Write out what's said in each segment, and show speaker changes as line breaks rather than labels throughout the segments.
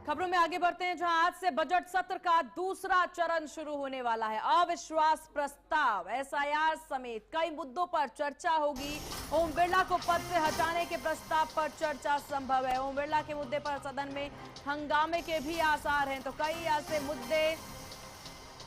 खबरों में आगे बढ़ते हैं, जहां आज से बजट सत्र का दूसरा चरण शुरू होने वाला है। अविश्वास प्रस्ताव, एसआईआर समेत कई मुद्दों पर चर्चा होगी। ओम बिरला को पद से हटाने के प्रस्ताव पर चर्चा संभव है। ओम बिरला के मुद्दे पर सदन में हंगामे के भी आसार हैं। तो कई ऐसे मुद्दे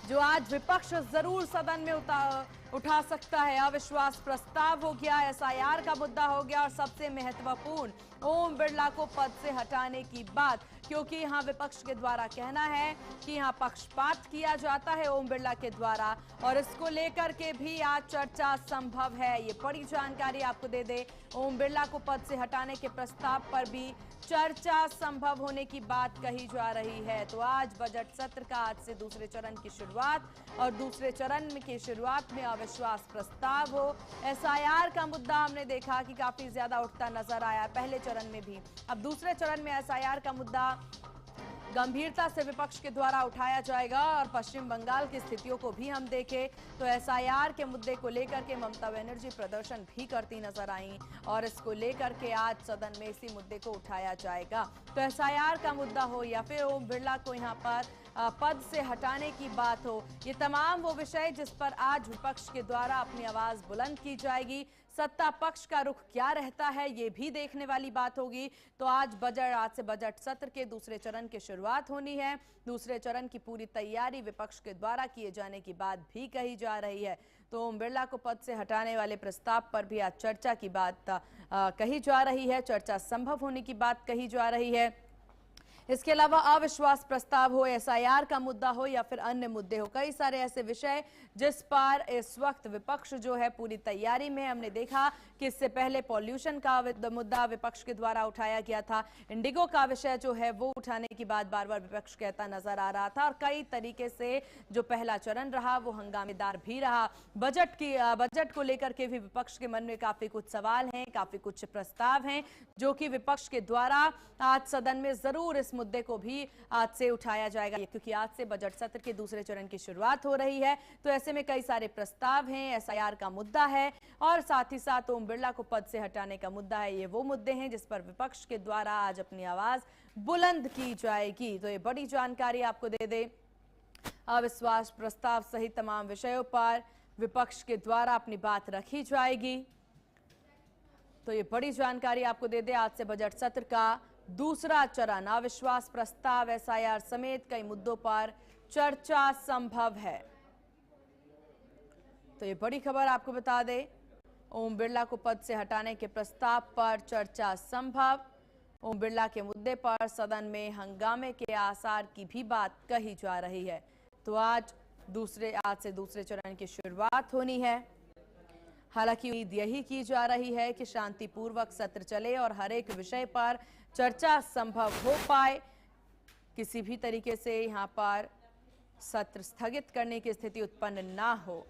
जो आज विपक्ष जरूर सदन में उठा सकता है। अविश्वास प्रस्ताव हो गया, एसआईआर का मुद्दा हो गया और सबसे महत्वपूर्ण ओम बिरला को पद से हटाने की बात, क्योंकि यहां विपक्ष के द्वारा कहना है कि यहां पक्षपात किया जाता है ओम बिरला के द्वारा, और इसको लेकर के भी आज चर्चा संभव है। ये बड़ी जानकारी आपको दे दे, ओम बिरला को पद से हटाने के प्रस्ताव पर भी चर्चा संभव होने की बात कही जा रही है। तो आज बजट सत्र का आज से दूसरे चरण की शुरुआत, और दूसरे चरण की शुरुआत में अविश्वास प्रस्ताव हो। एसआईआर का मुद्दा हमने देखा कि काफी ज्यादा उठता नजर आया पहले चरण में भी। अब दूसरे चरण में एसआईआर का मुद्दा गंभीरता से विपक्ष के द्वारा उठाया जाएगा। और पश्चिम बंगाल की स्थितियों को भी हम देखें तो एसआईआर के मुद्दे को लेकर के ममता बनर्जी प्रदर्शन भी करती नजर आई, और इसको लेकर के आज सदन में इसी मुद्दे को उठाया जाएगा। तो एसआईआर का मुद्दा हो या फिर ओम बिरला को यहां पर पद से हटाने की बात हो, ये तमाम वो विषय जिस पर आज विपक्ष के द्वारा अपनी आवाज बुलंद की जाएगी। सत्ता पक्ष का रुख क्या रहता है, ये भी देखने वाली बात होगी। तो आज से बजट सत्र के दूसरे चरण की शुरुआत होनी है। दूसरे चरण की पूरी तैयारी विपक्ष के द्वारा किए जाने की बात भी कही जा रही है। तो ओम बिरला को पद से हटाने वाले प्रस्ताव पर भी आज चर्चा की बात कही जा रही है, चर्चा संभव होने की बात कही जा रही है। इसके अलावा अविश्वास प्रस्ताव हो, एसआईआर का मुद्दा हो या फिर अन्य मुद्दे हो, कई सारे ऐसे विषय जिस पर इस वक्त विपक्ष जो है पूरी तैयारी में। हमने देखा कि इससे पहले पॉल्यूशन का मुद्दा विपक्ष के द्वारा उठाया गया था। इंडिगो का विषय जो है वो उठाने की बात बार बार विपक्ष कहता नजर आ रहा था, और कई तरीके से जो पहला चरण रहा वो हंगामेदार भी रहा। बजट को लेकर के भी विपक्ष के मन में काफी कुछ सवाल हैं, काफी कुछ प्रस्ताव हैं जो कि विपक्ष के द्वारा आज सदन में जरूर इस मुद्दे को भी आज से उठाया जाएगा, क्योंकि आज से बजट सत्र के दूसरे चरण की शुरुआत हो रही है। तो ऐसे में कई सारे प्रस्ताव हैं, एसआईआर का मुद्दा है और साथ ही साथ ओम बिरला को पद से हटाने का मुद्दा है। ये वो मुद्दे हैं जिस पर विपक्ष के द्वारा आज अपनी आवाज बुलंद की जाएगी। तो ये बड़ी जानकारी आपको दे दे, अविश्वास प्रस्ताव सहित तमाम विषयों पर विपक्ष के द्वारा अपनी बात रखी जाएगी। तो ये बड़ी जानकारी आपको दे दे, आज से बजट सत्र का दूसरा चरण, अविश्वास प्रस्ताव, एसआईआर समेत कई मुद्दों पर चर्चा संभव है। तो ये बड़ी खबर आपको बता दें, ओम बिरला को पद से हटाने के प्रस्ताव पर चर्चा संभव। ओम बिरला के मुद्दे पर सदन में हंगामे के आसार की भी बात कही जा रही है। तो आज से दूसरे चरण की शुरुआत होनी है। हालांकि उम्मीद यही की जा रही है कि शांतिपूर्वक सत्र चले और हर एक विषय पर चर्चा संभव हो पाए, किसी भी तरीके से यहां पर सत्र स्थगित करने की स्थिति उत्पन्न ना हो।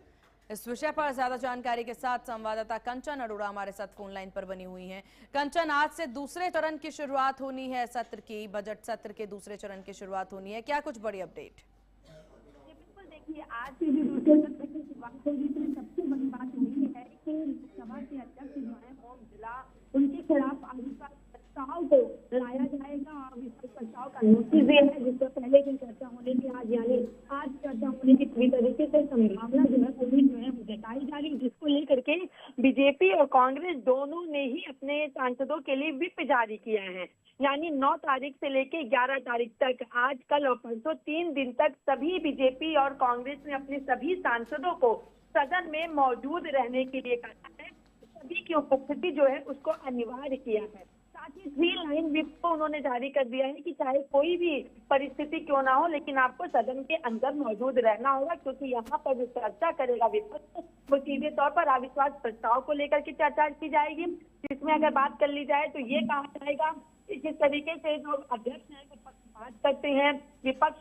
इस विषय पर ज्यादा जानकारी के साथ संवाददाता कंचन अरोड़ा हमारे साथ फोन लाइन पर बनी हुई हैं। कंचन, आज से दूसरे चरण की शुरुआत होनी है, सत्र की, बजट सत्र के दूसरे चरण की शुरुआत होनी है, क्या कुछ बड़ी अपडेट?
बिल्कुल, देखिए आज से जो दूसरे सत्र की शुरुआत होगी तो सबसे बड़ी बात यही है कि लोकसभा के अध्यक्ष जो है ओम बिरला, उनके खिलाफ अविश्वास प्रस्ताव को लाया जाएगा। अविश्वास प्रस्ताव का नोटिस भी है जिससे पहले की चर्चा होने की आज चर्चा होने की पूरी तरीके से संभावना जो है पूरी जो है जताई जा रही है, जिसको लेकर के बीजेपी और कांग्रेस दोनों ने ही अपने सांसदों के लिए व्हिप जारी किया है। यानी 9 तारीख से लेके 11 तारीख तक, आज कल और परसों 3 दिन तक सभी बीजेपी और कांग्रेस ने अपने सभी सांसदों को सदन में मौजूद रहने के लिए कहा है। सभी की उपस्थिति जो है उसको अनिवार्य किया है। साथ ही 3 लाइन व्हिप को उन्होंने जारी कर दिया है कि चाहे कोई भी परिस्थिति क्यों ना हो, लेकिन आपको सदन के अंदर मौजूद रहना होगा, क्योंकि यहाँ पर जो चर्चा करेगा विपक्ष वो सीधे तौर पर अविश्वास प्रस्ताव को लेकर के चर्चा की जाएगी। जिसमें अगर बात कर ली जाए तो ये कहा जाएगा जिस तरीके से जो अध्यक्ष हैं विपक्ष बात करते हैं, विपक्ष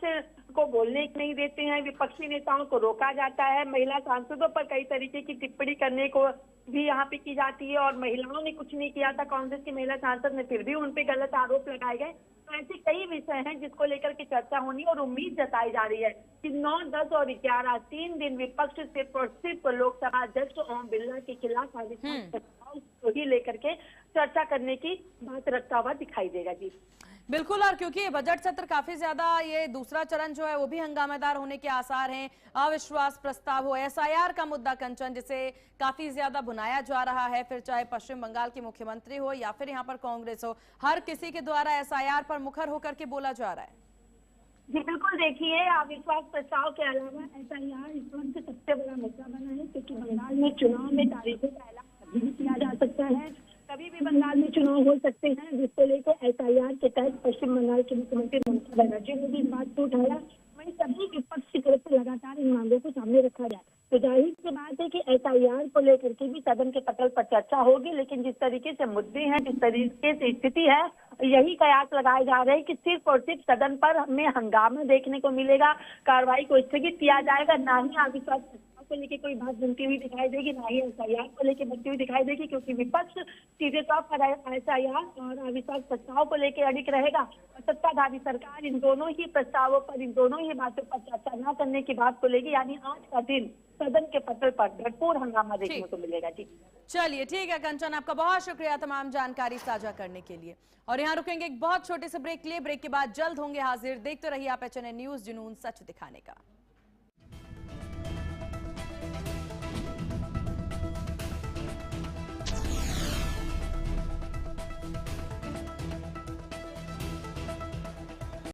को बोलने नहीं देते हैं, विपक्षी नेताओं को रोका जाता है, महिला सांसदों पर कई तरीके की टिप्पणी करने को भी यहाँ पे की जाती है, और महिलाओं ने कुछ नहीं किया था, कांग्रेस की महिला सांसद ने, फिर भी उन पे गलत आरोप लगाए गए। तो ऐसे कई विषय हैं जिसको लेकर के चर्चा होनी और उम्मीद जताई जा रही है कि 9, 10 और 11 3 दिन विपक्ष सिर्फ और सिर्फ लोकसभा अध्यक्ष ओम बिरला के खिलाफ अविश्वास प्रस्ताव को ही लेकर के चर्चा करने की बात रखता हुआ दिखाई देगा। जी
बिल्कुल, और क्योंकि ये बजट सत्र काफी ज्यादा, ये दूसरा चरण जो है वो भी हंगामेदार होने के आसार हैं। अविश्वास प्रस्ताव हो, एसआईआर का मुद्दा कंचन, जिसे काफी ज्यादा भुनाया जा रहा है, फिर चाहे पश्चिम बंगाल के मुख्यमंत्री हो या फिर यहाँ पर कांग्रेस हो, हर किसी के द्वारा एसआईआर पर मुखर होकर के बोला जा रहा है।
जी बिल्कुल, देखिए अविश्वास प्रस्ताव के अलावा एसआईआर इस वक्त सबसे बड़ा मुद्दा बना है, क्योंकि बंगाल में चुनाव में तारीखों का ऐलान कभी भी किया जा सकता है, कभी भी बंगाल में चुनाव हो सकते हैं, जिसको लेकर एसआईआर के तहत पश्चिम बंगाल की मुख्यमंत्री ममता बनर्जी ने भी इस बात को उठाया। वहीं सभी विपक्ष की तरफ से लगातार इन मांगों को सामने रखा जाए, तो जाहिर सी बात है कि एसआईआर को लेकर के भी सदन के पटल पर चर्चा होगी। लेकिन जिस तरीके से मुद्दे हैं, जिस तरीके से स्थिति है, यही कयास लगाए जा रहे हैं कि सिर्फ और सिर्फ सदन पर हमें हंगामा देखने को मिलेगा, कार्रवाई को स्थगित किया जाएगा, ना ही अविश्वास प्रस्ताव को लेकर कोई बात बनती हुई दिखाई देगी, ना ही एसआईआर को लेकर बनती हुई दिखाई देगी, क्योंकि विपक्ष सीधे तौर पर एसआईआर और अविश्वास प्रस्ताव को लेकर अड़िग रहेगा। और सत्ताधारी सरकार इन दोनों ही प्रस्तावों पर, इन दोनों ही बातों पर चर्चा न करने की बात को लेगी। यानी आज का दिन सदन के पटल पर भरपूर हंगामा देखने को मिलेगा। जी
चलिए ठीक है कंचन, आपका बहुत शुक्रिया तमाम जानकारी साझा करने के लिए। और यहाँ रुकेंगे एक बहुत छोटे से ब्रेक के लिए। ब्रेक के बाद जल्द होंगे हाजिर। देखते रहिए आप HNN न्यूज, जुनून सच दिखाने का।